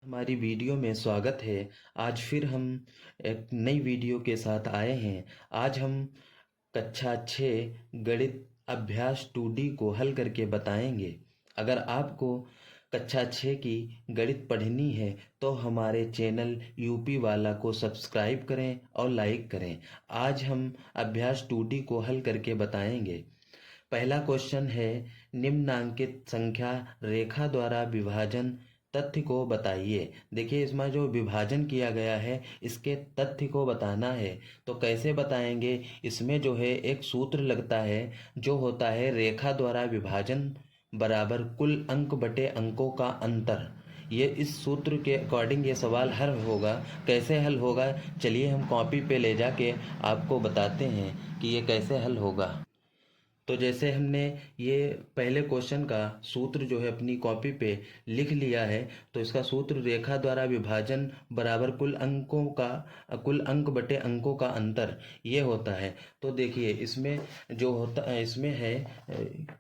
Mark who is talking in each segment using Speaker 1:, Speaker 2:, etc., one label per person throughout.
Speaker 1: हमारी वीडियो में स्वागत है। आज फिर हम एक नई वीडियो के साथ आए हैं। आज हम कक्षा 6 गणित अभ्यास 2D को हल करके बताएंगे। अगर आपको कक्षा 6 की गणित पढ़नी है तो हमारे चैनल यूपी वाला को सब्सक्राइब करें और लाइक करें। आज हम अभ्यास 2D को हल करके बताएंगे। पहला क्वेश्चन है, निम्नांकित संख्या रेखा द्वारा विभाजन तथ्य को बताइए। देखिए, इसमें जो विभाजन किया गया है इसके तथ्य को बताना है। तो कैसे बताएंगे? इसमें जो है एक सूत्र लगता है जो होता है रेखा द्वारा विभाजन बराबर कुल अंक बटे अंकों का अंतर। ये इस सूत्र के अकॉर्डिंग ये सवाल हल होगा। कैसे हल होगा, चलिए हम कॉपी पे ले जाके आपको बताते हैं कि ये कैसे हल होगा। तो जैसे हमने ये पहले क्वेश्चन का सूत्र जो है अपनी कॉपी पे लिख लिया है, तो इसका सूत्र रेखा द्वारा विभाजन बराबर कुल अंक बटे अंकों का अंतर ये होता है। तो देखिए इसमें जो होता है, इसमें है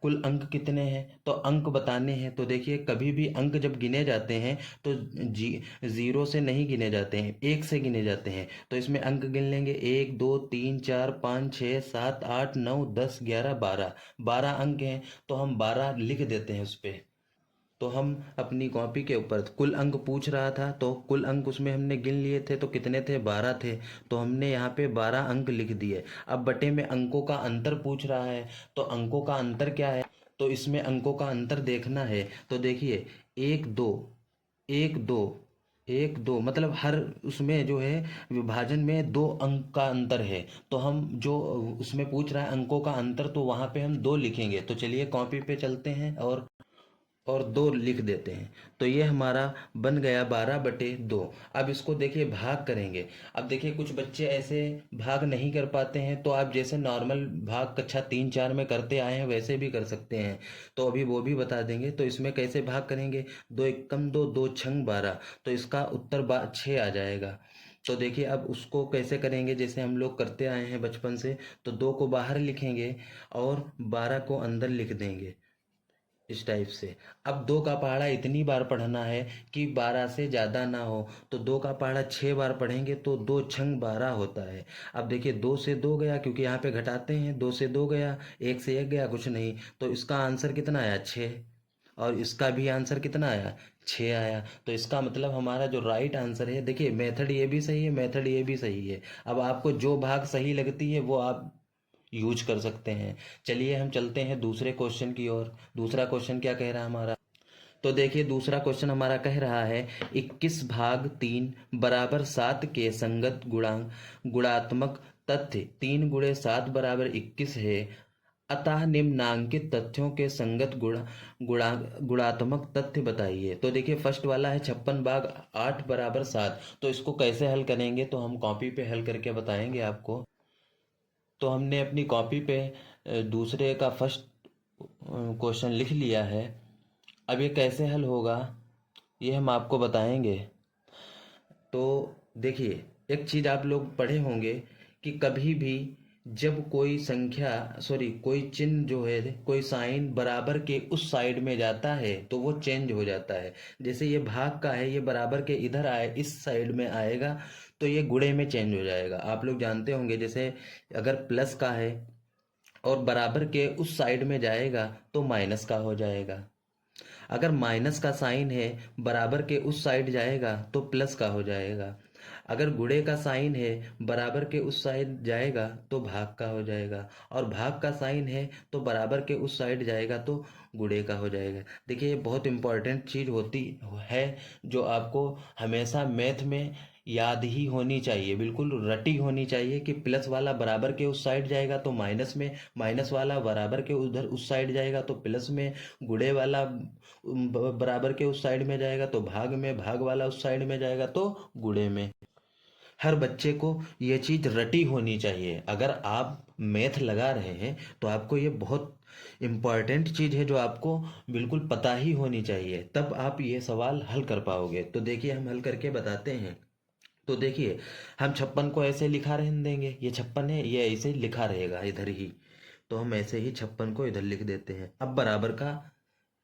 Speaker 1: कुल अंक कितने हैं तो अंक बताने हैं। तो देखिए कभी भी अंक जब गिने जाते हैं तो जीरो से नहीं गिने जाते हैं, एक से गिने जाते हैं। तो इसमें अंक गिन लेंगे, 1 2 3 4 5 6 7 8 9 10 11 12। 12 अंक हैं तो हम 12 लिख देते हैं उस पे। तो हम अपनी कॉपी के ऊपर कुल अंक पूछ रहा था तो कुल अंक उसमें हमने गिन लिए थे, तो कितने थे? 12 थे। तो हमने यहाँ पे 12 अंक लिख दिए। अब बटे में अंकों का अंतर पूछ रहा है, तो अंकों का अंतर क्या है? तो इसमें अंकों का अंतर देखना है। तो देखिए 1 2 1 2 1 2 मतलब हर उसमें जो है विभाजन में 2 अंक का अंतर है। तो हम जो उसमें पूछ रहा है अंकों का अंतर, तो वहाँ पे हम 2 लिखेंगे। तो चलिए कॉपी पे चलते हैं और 2 लिख देते हैं। तो ये हमारा बन गया 12/2। अब इसको देखिए भाग करेंगे। अब देखिए कुछ बच्चे ऐसे भाग नहीं कर पाते हैं, तो आप जैसे नॉर्मल भाग कक्षा 3 4 में करते आए हैं वैसे भी कर सकते हैं। तो अभी वो भी बता देंगे। तो इसमें कैसे भाग करेंगे? 2 एकम 2, 2 छंग 12। तो इसका उत्तर 6 आ जाएगा। तो देखिए अब उसको कैसे करेंगे, जैसे हम लोग करते आए हैं बचपन से। तो 2 को बाहर लिखेंगे और 12 को अंदर लिख देंगे इस टाइप से। अब 2 का पहाड़ा इतनी बार पढ़ना है कि 12 से ज़्यादा ना हो। तो 2 का पहाड़ा 6 बार पढ़ेंगे तो 2 छंग 12 होता है। अब देखिए 2 से 2 गया, क्योंकि यहाँ पे घटाते हैं। 2 से 2 गया, 1 से 1 गया, कुछ नहीं। तो इसका आंसर कितना आया? 6। और इसका भी आंसर कितना आया? 6 आया। तो इसका मतलब हमारा जो राइट आंसर है, देखिए मेथड ये भी सही है, मेथड ये भी सही है। अब आपको जो भाग सही लगती है वो आप यूज कर सकते हैं। चलिए हम चलते हैं दूसरे क्वेश्चन की ओर। दूसरा क्वेश्चन क्या कह रहा है हमारा? तो देखिए दूसरा क्वेश्चन हमारा कह रहा है 21 भाग 3 बराबर 7 के संगत गुणात्मक तथ्य 3 गुणे 7 बराबर 21 है। अतः निम्नांकित तथ्यों के संगत गुणात्मक तथ्य बताइए। तो देखिए फर्स्ट वाला है 56 भाग 8 बराबर 7। तो इसको कैसे हल करेंगे, तो हम कॉपी पे हल करके बताएंगे आपको। तो हमने अपनी कॉपी पे दूसरे का फर्स्ट क्वेश्चन लिख लिया है। अब ये कैसे हल होगा ये हम आपको बताएंगे। तो देखिए एक चीज़ आप लोग पढ़े होंगे कि कभी भी जब कोई संख्या कोई चिन्ह जो है, कोई साइन बराबर के उस साइड में जाता है तो वो चेंज हो जाता है। जैसे ये भाग का है, ये बराबर के इधर आए, इस साइड में आएगा तो ये गुणे में चेंज हो जाएगा। आप लोग जानते होंगे जैसे अगर प्लस का है और बराबर के उस साइड में जाएगा तो माइनस का हो जाएगा। अगर माइनस का साइन है, बराबर के उस साइड जाएगा तो प्लस का हो जाएगा। अगर गुणे का साइन है, बराबर के उस साइड जाएगा तो भाग का हो जाएगा। और भाग का साइन है तो बराबर के उस साइड जाएगा तो गुणे का हो जाएगा। देखिए ये बहुत इंपॉर्टेंट चीज़ होती है जो आपको हमेशा मैथ में याद ही होनी चाहिए, बिल्कुल रटी होनी चाहिए कि प्लस वाला बराबर के उस साइड जाएगा तो माइनस में, माइनस वाला बराबर के उधर उस साइड जाएगा तो प्लस में, गुणे वाला बराबर के उस साइड में जाएगा तो भाग में, भाग वाला उस साइड में जाएगा तो गुणे में। हर बच्चे को ये चीज रटी होनी चाहिए। अगर आप मैथ लगा रहे हैं तो आपको ये बहुत इम्पॉर्टेंट चीज है जो आपको बिल्कुल पता ही होनी चाहिए, तब आप ये सवाल हल कर पाओगे। तो देखिए हम हल करके बताते हैं। तो देखिए हम 56 को ऐसे लिखा रहने देंगे, ये 56 है, ये ऐसे लिखा रहेगा इधर ही। तो हम ऐसे ही 56 को इधर लिख देते हैं। अब बराबर का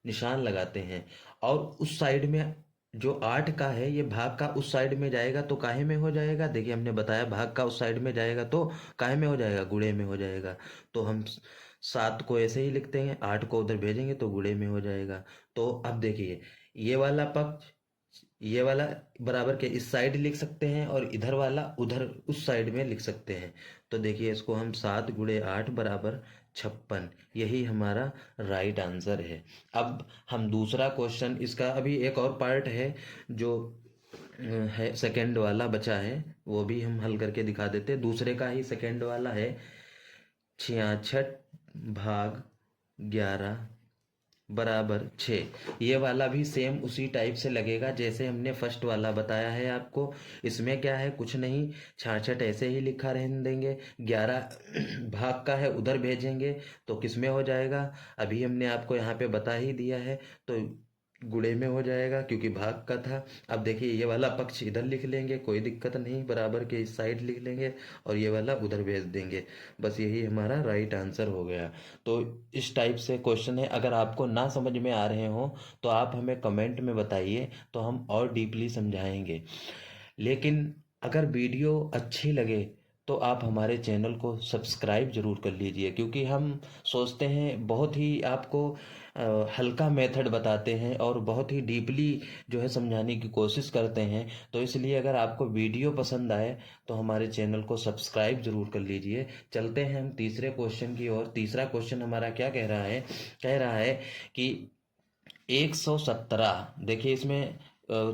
Speaker 1: निशान लगाते हैं और उस साइड में जो 8 का है ये भाग का उस साइड में जाएगा तो काहे में हो जाएगा, देखिए हमने बताया भाग का उस साइड में जाएगा तो काहे में हो जाएगा, गुणे में हो जाएगा। तो हम 7 को ऐसे ही लिखते हैं, 8 को उधर भेजेंगे तो गुणे में हो जाएगा। तो अब देखिए ये वाला पक्ष, ये वाला बराबर के इस साइड लिख सकते हैं और इधर वाला उधर उस साइड में लिख सकते हैं। तो देखिए इसको हम 7 × 8 बराबर 56, यही हमारा राइट आंसर है। अब हम दूसरा क्वेश्चन, इसका अभी एक और पार्ट है जो है सेकंड वाला बचा है, वो भी हम हल करके दिखा देते हैं। दूसरे का ही सेकंड वाला है 66/11 बराबर 6। ये वाला भी सेम उसी टाइप से लगेगा जैसे हमने फर्स्ट वाला बताया है आपको। इसमें क्या है, कुछ नहीं, 66 ऐसे ही लिखा रहने देंगे, 11 भाग का है उधर भेजेंगे तो किस में हो जाएगा, अभी हमने आपको यहाँ पे बता ही दिया है, तो गुणे में हो जाएगा क्योंकि भाग का था। अब देखिए ये वाला पक्ष इधर लिख लेंगे, कोई दिक्कत नहीं, बराबर के इस साइड लिख लेंगे और ये वाला उधर भेज देंगे, बस यही हमारा राइट आंसर हो गया। तो इस टाइप से क्वेश्चन है, अगर आपको ना समझ में आ रहे हो तो आप हमें कमेंट में बताइए तो हम और डीपली समझाएंगे। लेकिन अगर वीडियो अच्छी लगे तो आप हमारे चैनल को सब्सक्राइब जरूर कर लीजिए, क्योंकि हम सोचते हैं बहुत ही आपको हल्का मेथड बताते हैं और बहुत ही डीपली जो है समझाने की कोशिश करते हैं। तो इसलिए अगर आपको वीडियो पसंद आए तो हमारे चैनल को सब्सक्राइब जरूर कर लीजिए। चलते हैं हम तीसरे क्वेश्चन की ओर। तीसरा क्वेश्चन हमारा क्या कह रहा है, कह रहा है कि 117, देखिए इसमें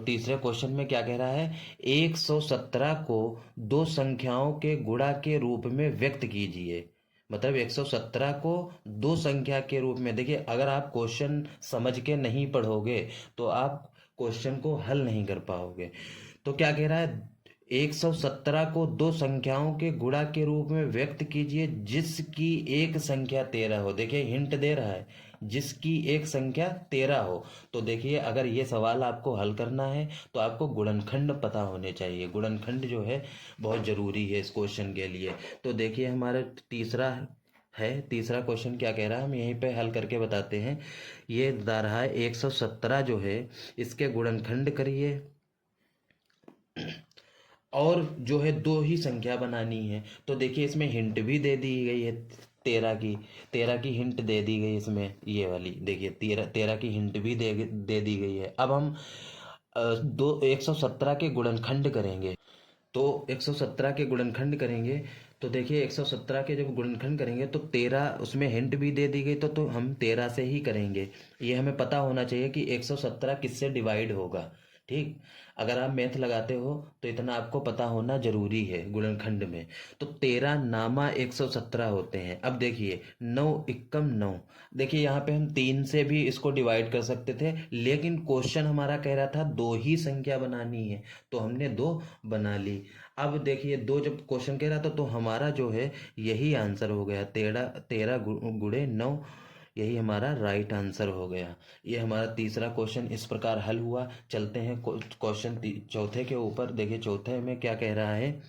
Speaker 1: तीसरे क्वेश्चन में क्या कह रहा है, 117 को दो संख्याओं के गुणा के रूप में व्यक्त कीजिए। मतलब 117 को दो संख्या के रूप में, देखिए अगर आप क्वेश्चन समझ के नहीं पढ़ोगे तो आप क्वेश्चन को हल नहीं कर पाओगे। तो क्या कह रहा है, 117 को दो संख्याओं के गुणा के रूप में व्यक्त कीजिए जिसकी एक संख्या 13 हो। देखिए हिंट दे रहा है, जिसकी एक संख्या 13 हो। तो देखिए अगर ये सवाल आपको हल करना है तो आपको गुणनखंड पता होने चाहिए, गुणनखंड जो है बहुत जरूरी है इस क्वेश्चन के लिए। तो देखिए हमारा तीसरा है, तीसरा क्वेश्चन क्या कह रहा है हम यहीं पे हल करके बताते हैं। ये बता रहा है 117 जो है इसके गुणनखंड करिए और जो है दो ही संख्या बनानी है। तो देखिए इसमें हिंट भी दे दी गई है, 13 की हिंट दे दी गई इसमें, ये वाली देखिए 13 की हिंट भी दे दी गई है। अब हम 117 के गुणनखंड करेंगे। तो 117 के गुणनखंड करेंगे तो देखिए 117 के जब गुणनखंड करेंगे तो 13, उसमें हिंट भी दे दी गई तो हम 13 से ही करेंगे। ये हमें पता होना चाहिए कि 117 किससे डिवाइड होगा। ठीक, अगर आप मैथ लगाते हो तो इतना आपको पता होना जरूरी है गुणनखंड में। तो 13 नामा 117 होते हैं। अब देखिए 9 एकम 9, देखिए यहाँ पे हम 3 से भी इसको डिवाइड कर सकते थे, लेकिन क्वेश्चन हमारा कह रहा था दो ही संख्या बनानी है तो हमने दो बना ली। अब देखिए दो जब क्वेश्चन कह रहा था तो हमारा जो है यही आंसर हो गया, 13 गुणे 9, यही हमारा राइट आंसर हो गया। ये हमारा तीसरा क्वेश्चन इस प्रकार हल हुआ। चलते हैं क्वेश्चन चौथे के ऊपर। देखिए चौथे में क्या कह रहा है,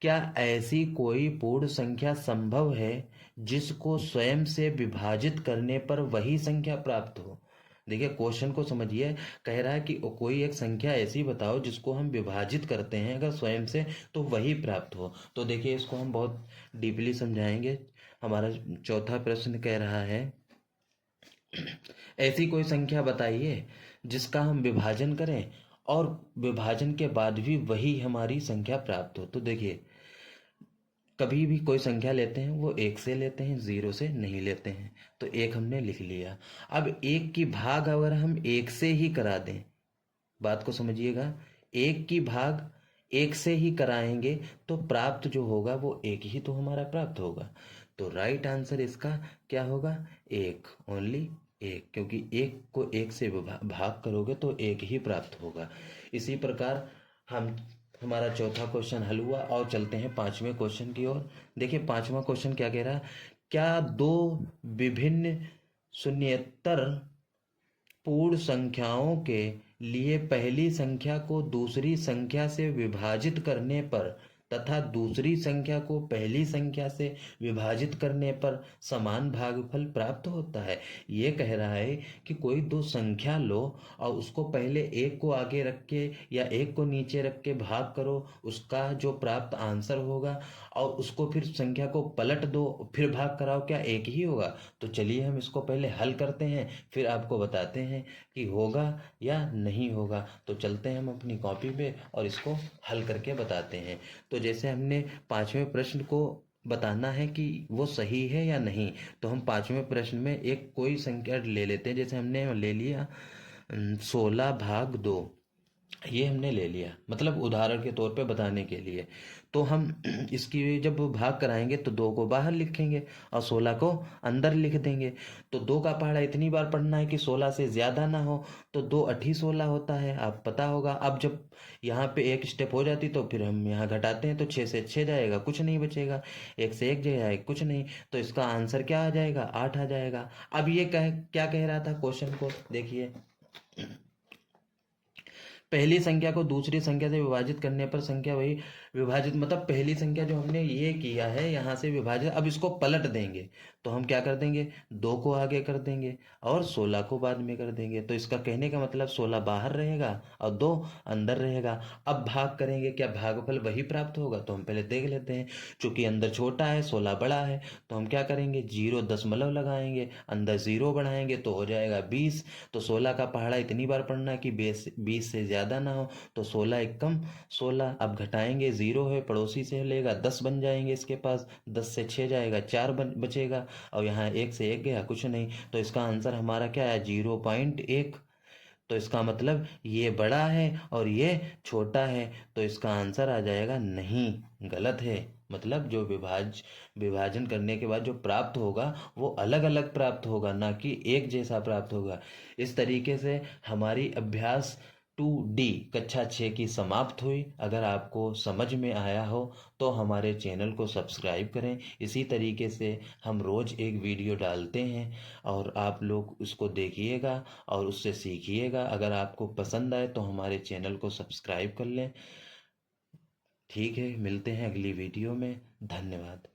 Speaker 1: क्या ऐसी कोई पूर्ण संख्या संभव है जिसको स्वयं से विभाजित करने पर वही संख्या प्राप्त हो। देखिए क्वेश्चन को समझिए, कह रहा है कि कोई एक संख्या ऐसी बताओ जिसको हम विभाजित करते हैं अगर स्वयं से तो वही प्राप्त हो। तो देखिए इसको हम बहुत डीपली समझाएंगे। हमारा चौथा प्रश्न कह रहा है, ऐसी कोई संख्या बताइए जिसका हम विभाजन करें और विभाजन के बाद भी वही हमारी संख्या प्राप्त हो। तो देखिए कभी भी कोई संख्या लेते हैं वो एक से लेते हैं, जीरो से नहीं लेते हैं। तो एक हमने लिख लिया। अब एक की भाग अगर हम एक से ही करा दें, बात को समझिएगा, एक की भाग एक से ही कराएंगे तो प्राप्त जो होगा वो एक ही तो हमारा प्राप्त होगा। तो राइट आंसर इसका क्या होगा, एक, ओनली एक, क्योंकि एक को एक से भाग करोगे तो एक ही प्राप्त होगा। इसी प्रकार हम हमारा चौथा क्वेश्चन हल हुआ और चलते हैं पांचवें क्वेश्चन की ओर। देखिए पांचवा क्वेश्चन क्या कह रहा है, क्या दो विभिन्न शून्येतर पूर्ण संख्याओं के लिए पहली संख्या को दूसरी संख्या से विभाजित करने पर तथा दूसरी संख्या को पहली संख्या से विभाजित करने पर समान भागफल प्राप्त होता है। ये कह रहा है कि कोई दो संख्या लो और उसको पहले एक को आगे रख के या एक को नीचे रख के भाग करो, उसका जो प्राप्त आंसर होगा और उसको फिर संख्या को पलट दो, फिर भाग कराओ, क्या एक ही होगा? तो चलिए हम इसको पहले हल करते हैं, फिर आपको बताते हैं कि होगा या नहीं होगा। तो चलते हैं हम अपनी कॉपी पे और इसको हल करके बताते हैं। तो जैसे हमने पांचवें प्रश्न को बताना है कि वो सही है या नहीं, तो हम पांचवें प्रश्न में एक कोई संख्या ले लेते हैं। जैसे हमने ले लिया 16/2, ये हमने ले लिया, मतलब उदाहरण के तौर पे बताने के लिए। तो हम इसकी जब भाग कराएंगे तो 2 को बाहर लिखेंगे और 16 को अंदर लिख देंगे। तो 2 का पहाड़ा इतनी बार पढ़ना है कि 16 से ज़्यादा ना हो, तो 2 8 16 होता है, आप पता होगा। अब जब यहाँ पे एक स्टेप हो जाती तो फिर हम यहाँ घटाते हैं, तो 6 से 6 जाएगा, कुछ नहीं बचेगा। 1 से 1 जाएगा, कुछ नहीं। तो इसका आंसर क्या आ जाएगा? 8 आ जाएगा। अब ये क्या कह रहा था क्वेश्चन को देखिए, पहली संख्या को दूसरी संख्या से विभाजित करने पर संख्या वही विभाजित, मतलब पहली संख्या जो हमने ये किया है यहाँ से विभाजित, अब इसको पलट देंगे। तो हम क्या कर देंगे? 2 को आगे कर देंगे और 16 को बाद में कर देंगे। तो इसका कहने का मतलब 16 बाहर रहेगा और 2 अंदर रहेगा। अब भाग करेंगे, क्या भागफल वही प्राप्त होगा? तो हम पहले देख लेते हैं। चूंकि अंदर छोटा है, 16 बड़ा है, तो हम क्या करेंगे? 0 दशमलव लगाएंगे, अंदर 0 बढ़ाएंगे तो हो जाएगा 20। तो 16 का पहाड़ा इतनी बार पढ़ना है कि 20 से ज़्यादा ना हो। तो 16 एकम 16, अब घटाएंगे, 0 है पड़ोसी से लेगा, 10 बन जाएंगे इसके पास, 10 से 6 जाएगा, 4 बचेगा और यहाँ 1 से 1 गया, कुछ नहीं। तो इसका आंसर हमारा क्या है? 0.1। तो इसका मतलब ये बड़ा है और ये छोटा है, तो इसका आंसर आ जाएगा नहीं, गलत है। मतलब जो विभाजन करने के बाद जो प्राप्त होगा वो अलग अलग प्राप्त होगा, ना कि एक जैसा प्राप्त होगा। इस तरीके से हमारी अभ्यास 2D कक्षा 6 की समाप्त हुई। अगर आपको समझ में आया हो तो हमारे चैनल को सब्सक्राइब करें। इसी तरीके से हम रोज़ एक वीडियो डालते हैं और आप लोग उसको देखिएगा और उससे सीखिएगा। अगर आपको पसंद आए तो हमारे चैनल को सब्सक्राइब कर लें। ठीक है, मिलते हैं अगली वीडियो में। धन्यवाद।